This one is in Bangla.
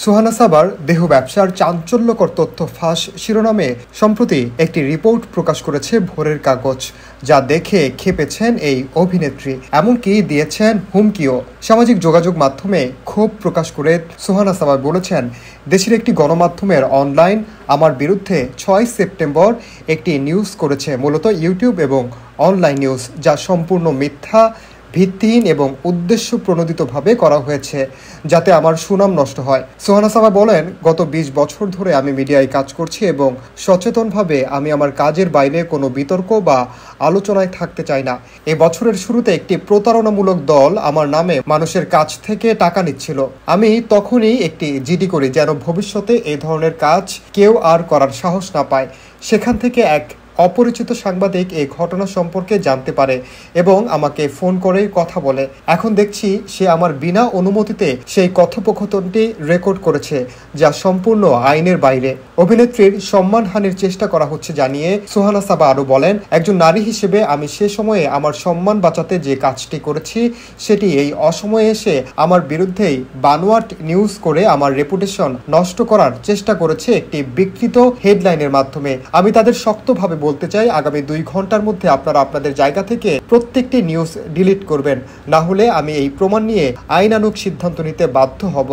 সুহানা সাবার দেহ ব্যবসার চাঞ্চল্যকর তথ্য ফাঁস শিরোনামে সম্প্রতি একটি রিপোর্ট প্রকাশ করেছে ভোরের কাগজ, যা দেখে খেপেছেন এই অভিনেত্রী, এমনকি দিয়েছেন হুমকিও। সামাজিক যোগাযোগ মাধ্যমে ক্ষোভ প্রকাশ করে সুহানা সাবার বলেছেন, দেশের একটি গণমাধ্যমের অনলাইন আমার বিরুদ্ধে ৬ সেপ্টেম্বর একটি নিউজ করেছে, মূলত ইউটিউব এবং অনলাইন নিউজ, যা সম্পূর্ণ মিথ্যা, ভিত্তিহীন এবং উদ্দেশ্য প্রণোদিতভাবে করা হয়েছে যাতে আমার সুনাম নষ্ট হয়। সুহানা সাবা বলেন, গত ২০ বছর ধরে আমি মিডিয়ায় কাজ করছি এবং সচেতনভাবে আমি আমার কাজের বাইরে কোনো বিতর্ক বা আলোচনায় থাকতে চাই না। এ বছরের শুরুতে একটি প্রতারণামূলক দল আমার নামে মানুষের কাছ থেকে টাকা নিচ্ছিল। আমি তখনই একটি জিডি করি যেন ভবিষ্যতে এই ধরনের কাজ কেউ আর করার সাহস না পায়। সেখান থেকে এক অপরিচিত সাংবাদিক এই ঘটনা সম্পর্কে জানতে পারে এবং আমাকে ফোন করে কথা বলে। এখন দেখছি সে আমার বিনা অনুমতিতে সেই কথোপকথনটি রেকর্ড করেছে, যা সম্পূর্ণ আইনের বাইরে। অভিনেত্রীর সম্মানহানির চেষ্টা করা হচ্ছে জানিয়ে সুহানা সাবা আরও বলেন, একজন নারী হিসেবে আমি সে সময়ে আমার সম্মান বাঁচাতে যে কাজটি করেছি সেটি এই অসময়ে এসে আমার বিরুদ্ধেই বানোয়াট নিউজ করে আমার রেপুটেশন নষ্ট করার চেষ্টা করেছে একটি বিকৃত হেডলাইনের মাধ্যমে। আমি তাদের শক্তভাবে বলতে চাই, আগামী ২ ঘন্টার মধ্যে আপনারা আপনাদের জায়গা থেকে প্রত্যেকটি নিউজ ডিলিট করবেন, না হলে আমি এই প্রমাণ নিয়ে আইনানুগ সিদ্ধান্ত নিতে বাধ্য হব।